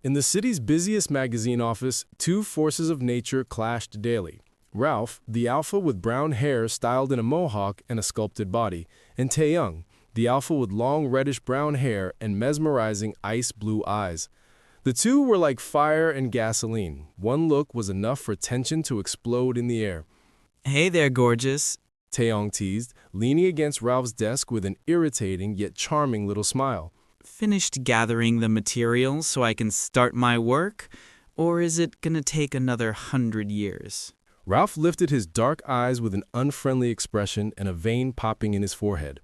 In the city's busiest magazine office, two forces of nature clashed daily. Ralph, the alpha with brown hair styled in a mohawk and a sculpted body, and Taeyang, the alpha with long reddish-brown hair and mesmerizing ice-blue eyes. The two were like fire and gasoline. One look was enough for tension to explode in the air. Hey there, gorgeous. Taeyang teased, leaning against Ralph's desk with an irritating yet charming little smile. Finished gathering the materials so I can start my work? Or is it gonna take another 100 years? Ralph lifted his dark eyes with an unfriendly expression and a vein popping in his forehead.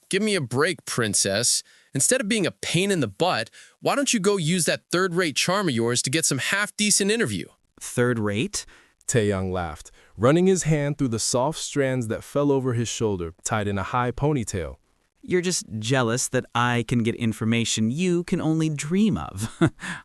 Give me a break, princess. Instead of being a pain in the butt, why don't you go use that third-rate charm of yours to get some half-decent interview? Third rate? Taeyang laughed, running his hand through the soft strands that fell over his shoulder, tied in a high ponytail. You're just jealous that I can get information you can only dream of.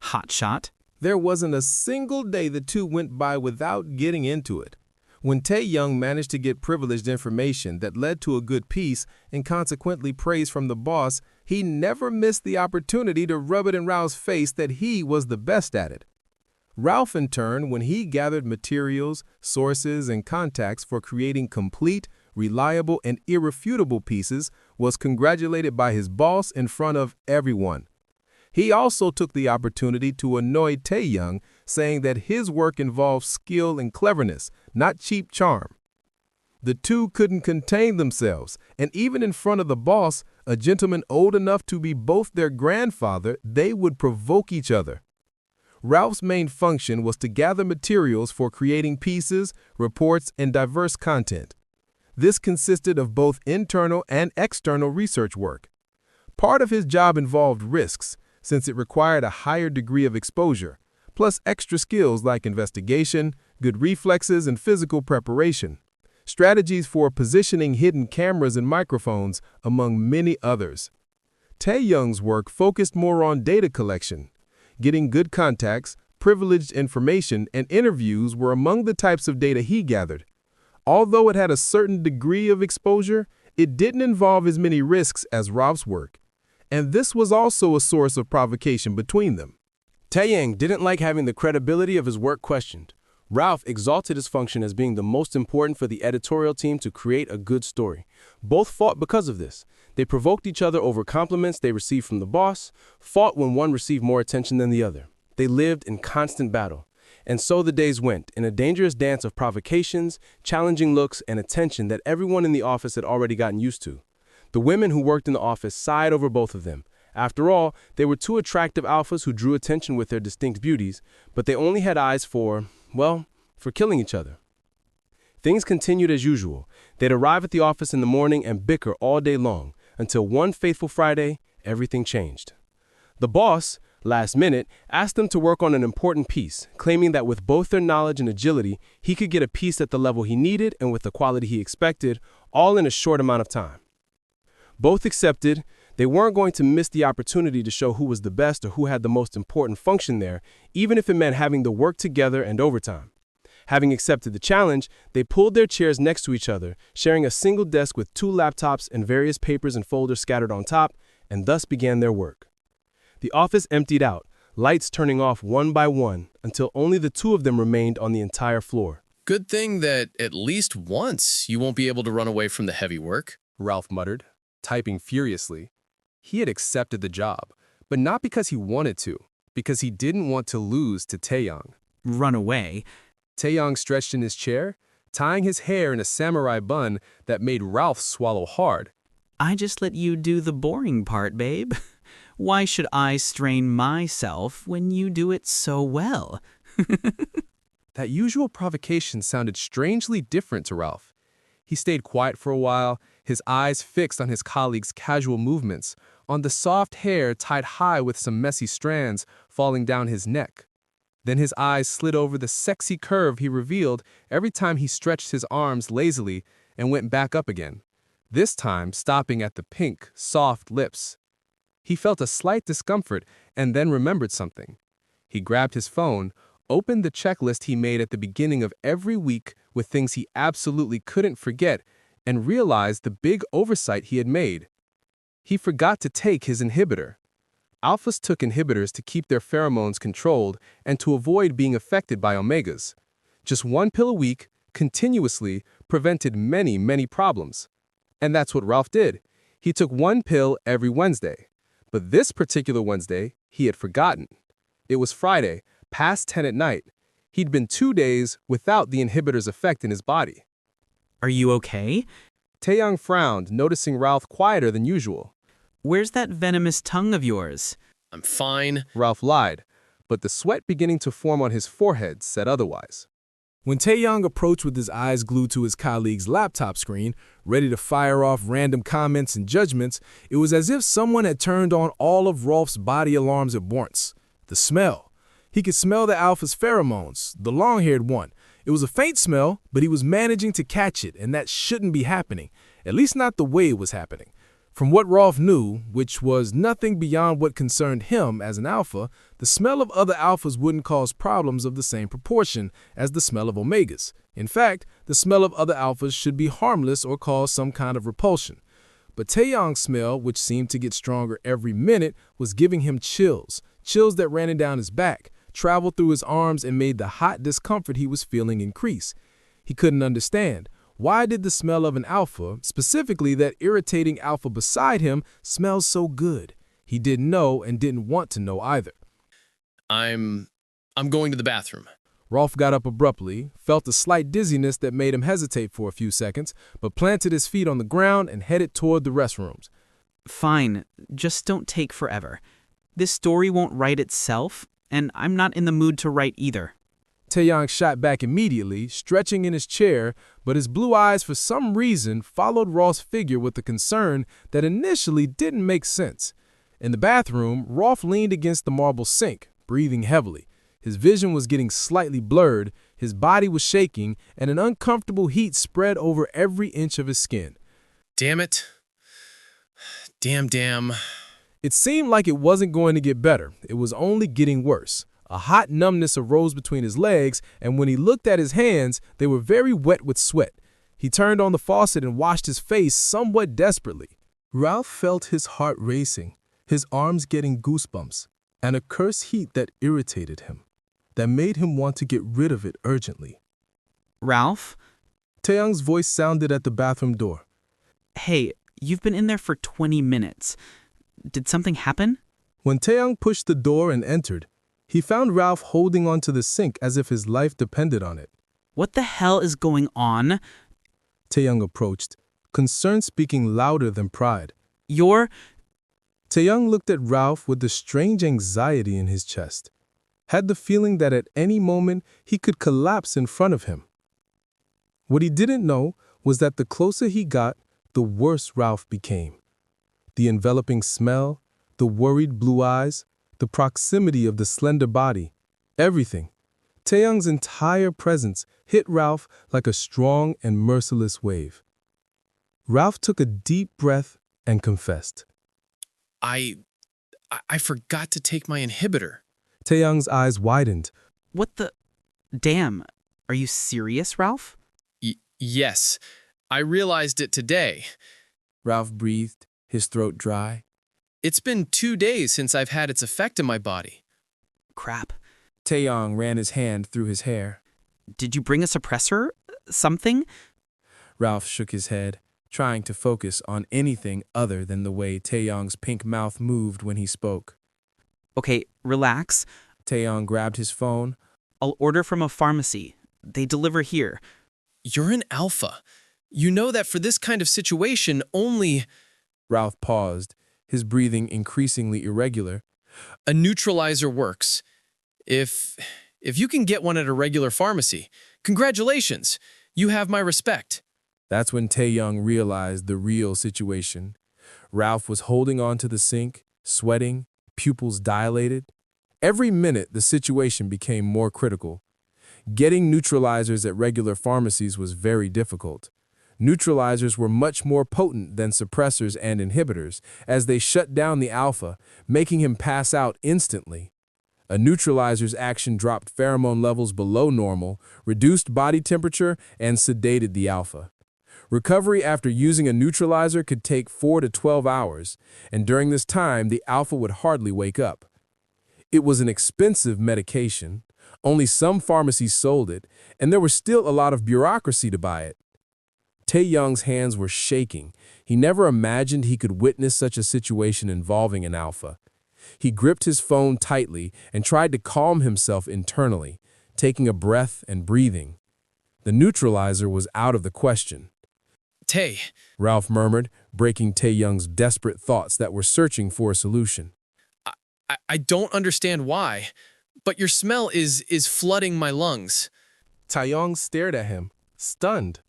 Hotshot. There wasn't a single day the two went by without getting into it. When Taeyang managed to get privileged information that led to a good piece and consequently praise from the boss, he never missed the opportunity to rub it in Ralph's face that he was the best at it. Ralph, in turn, when he gathered materials, sources, and contacts for creating complete, reliable, and irrefutable pieces, was congratulated by his boss in front of everyone. He also took the opportunity to annoy Taeyang, saying that his work involved skill and cleverness, not cheap charm. The two couldn't contain themselves, and even in front of the boss, a gentleman old enough to be both their grandfather, they would provoke each other. Ralph's main function was to gather materials for creating pieces, reports, and diverse content. This consisted of both internal and external research work. Part of his job involved risks, since it required a higher degree of exposure, plus extra skills like investigation, good reflexes, and physical preparation, strategies for positioning hidden cameras and microphones, among many others. Taeyang's work focused more on data collection. Getting good contacts, privileged information, and interviews were among the types of data he gathered. Although it had a certain degree of exposure, it didn't involve as many risks as Ralph's work. And this was also a source of provocation between them. Taeyang didn't like having the credibility of his work questioned. Ralph exalted his function as being the most important for the editorial team to create a good story. Both fought because of this. They provoked each other over compliments they received from the boss, fought when one received more attention than the other. They lived in constant battle. And so the days went, in a dangerous dance of provocations, challenging looks, and attention that everyone in the office had already gotten used to. The women who worked in the office sighed over both of them. After all, they were two attractive alphas who drew attention with their distinct beauties, but they only had eyes for killing each other. Things continued as usual. They'd arrive at the office in the morning and bicker all day long, until one fateful Friday, everything changed. The boss, last minute, asked them to work on an important piece, claiming that with both their knowledge and agility, he could get a piece at the level he needed and with the quality he expected, all in a short amount of time. Both accepted. They weren't going to miss the opportunity to show who was the best or who had the most important function there, even if it meant having to work together and overtime. Having accepted the challenge, they pulled their chairs next to each other, sharing a single desk with two laptops and various papers and folders scattered on top, and thus began their work. The office emptied out, lights turning off one by one, until only the two of them remained on the entire floor. Good thing that at least once you won't be able to run away from the heavy work, Ralph muttered, typing furiously. He had accepted the job, but not because he wanted to, because he didn't want to lose to Taeyang. Run away? Taeyang stretched in his chair, tying his hair in a samurai bun that made Ralph swallow hard. I just let you do the boring part, babe. Why should I strain myself when you do it so well? That usual provocation sounded strangely different to Ralph. He stayed quiet for a while, his eyes fixed on his colleague's casual movements, on the soft hair tied high with some messy strands falling down his neck. Then his eyes slid over the sexy curve he revealed every time he stretched his arms lazily and went back up again, this time stopping at the pink, soft lips. He felt a slight discomfort and then remembered something. He grabbed his phone, opened the checklist he made at the beginning of every week with things he absolutely couldn't forget, and realized the big oversight he had made. He forgot to take his inhibitor. Alphas took inhibitors to keep their pheromones controlled and to avoid being affected by omegas. Just one pill a week, continuously, prevented many, many problems. And that's what Ralph did. He took one pill every Wednesday. But this particular Wednesday, he had forgotten. It was Friday, past 10 at night. He'd been 2 days without the inhibitor's effect in his body. Are you okay? Taeyang frowned, noticing Ralph quieter than usual. Where's that venomous tongue of yours? I'm fine. Ralph lied, but the sweat beginning to form on his forehead said otherwise. When Taeyang approached with his eyes glued to his colleague's laptop screen, ready to fire off random comments and judgments, it was as if someone had turned on all of Rolf's body alarms at once. The smell. He could smell the alpha's pheromones, the long-haired one. It was a faint smell, but he was managing to catch it, and that shouldn't be happening, at least not the way it was happening. From what Rolf knew, which was nothing beyond what concerned him as an alpha, the smell of other alphas wouldn't cause problems of the same proportion as the smell of omegas. In fact, the smell of other alphas should be harmless or cause some kind of repulsion. But Taeyang's smell, which seemed to get stronger every minute, was giving him chills that ran down his back, traveled through his arms, and made the hot discomfort he was feeling increase. He couldn't understand. Why did the smell of an alpha, specifically that irritating alpha beside him, smell so good? He didn't know and didn't want to know either. I'm going to the bathroom. Rolf got up abruptly, felt a slight dizziness that made him hesitate for a few seconds, but planted his feet on the ground and headed toward the restrooms. Fine, just don't take forever. This story won't write itself, and I'm not in the mood to write either. Taeyang shot back immediately, stretching in his chair, but his blue eyes for some reason followed Rolf's figure with a concern that initially didn't make sense. In the bathroom, Rolf leaned against the marble sink, breathing heavily. His vision was getting slightly blurred, his body was shaking, and an uncomfortable heat spread over every inch of his skin. Damn it. Damn. It seemed like it wasn't going to get better. It was only getting worse. A hot numbness arose between his legs, and when he looked at his hands, they were very wet with sweat. He turned on the faucet and washed his face somewhat desperately. Ralph felt his heart racing, his arms getting goosebumps, and a curse heat that irritated him, that made him want to get rid of it urgently. Ralph? Taeyang's voice sounded at the bathroom door. Hey, you've been in there for 20 minutes. Did something happen? When Taeyang pushed the door and entered, he found Ralph holding onto the sink as if his life depended on it. What the hell is going on? Taeyang approached, concern speaking louder than pride. Taeyang looked at Ralph with a strange anxiety in his chest, had the feeling that at any moment he could collapse in front of him. What he didn't know was that the closer he got, the worse Ralph became. The enveloping smell, the worried blue eyes, the proximity of the slender body, everything. Taeyang's entire presence hit Ralph like a strong and merciless wave. Ralph took a deep breath and confessed. I forgot to take my inhibitor. Taeyang's eyes widened. What the... Damn, are you serious, Ralph? Yes, I realized it today. Ralph breathed, his throat dry. It's been 2 days since I've had its effect in my body. Crap. Taeyang ran his hand through his hair. Did you bring a suppressor? Something? Ralph shook his head, trying to focus on anything other than the way Taeyang's pink mouth moved when he spoke. Okay, relax. Taeyang grabbed his phone. I'll order from a pharmacy. They deliver here. You're an alpha. You know that for this kind of situation, only... Ralph paused, his breathing increasingly irregular. A neutralizer works. If you can get one at a regular pharmacy, congratulations. You have my respect. That's when Taeyang realized the real situation. Ralph was holding onto the sink, sweating, pupils dilated. Every minute, the situation became more critical. Getting neutralizers at regular pharmacies was very difficult. Neutralizers were much more potent than suppressors and inhibitors, as they shut down the alpha, making him pass out instantly. A neutralizer's action dropped pheromone levels below normal, reduced body temperature, and sedated the alpha. Recovery after using a neutralizer could take 4 to 12 hours, and during this time, the alpha would hardly wake up. It was an expensive medication. Only some pharmacies sold it, and there was still a lot of bureaucracy to buy it. Taeyang's hands were shaking. He never imagined he could witness such a situation involving an alpha. He gripped his phone tightly and tried to calm himself internally, taking a breath and breathing. The neutralizer was out of the question. Tay, Ralph murmured, breaking Taeyang's desperate thoughts that were searching for a solution. I don't understand why, but your smell is flooding my lungs. Taeyang stared at him, stunned.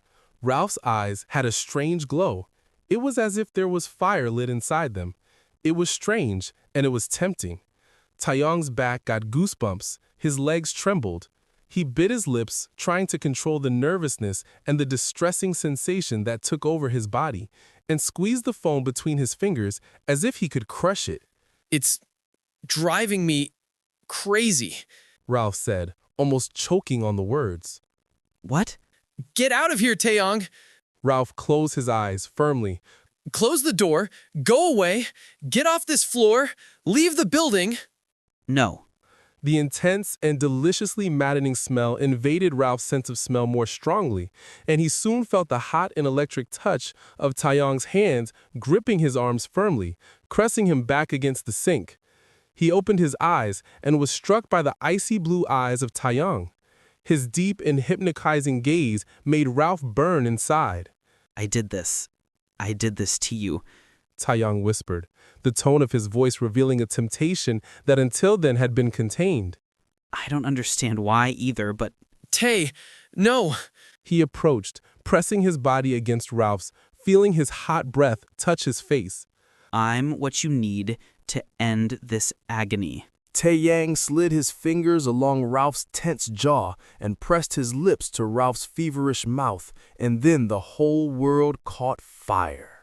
Ralph's eyes had a strange glow. It was as if there was fire lit inside them. It was strange, and it was tempting. Taeyang's back got goosebumps. His legs trembled. He bit his lips, trying to control the nervousness and the distressing sensation that took over his body, and squeezed the phone between his fingers as if he could crush it. It's driving me crazy, Ralph said, almost choking on the words. What? Get out of here, Taeyang. Ralph closed his eyes firmly. Close the door, go away, get off this floor, leave the building. No. The intense and deliciously maddening smell invaded Ralph's sense of smell more strongly, and he soon felt the hot and electric touch of Taeyang's hands gripping his arms firmly, pressing him back against the sink. He opened his eyes and was struck by the icy blue eyes of Taeyang. His deep and hypnotizing gaze made Ralph burn inside. I did this to you, Taeyang whispered, the tone of his voice revealing a temptation that until then had been contained. I don't understand why either, but... Tay, no. He approached, pressing his body against Ralph's, feeling his hot breath touch his face. I'm what you need to end this agony. Taeyang slid his fingers along Ralph's tense jaw and pressed his lips to Ralph's feverish mouth, and then the whole world caught fire.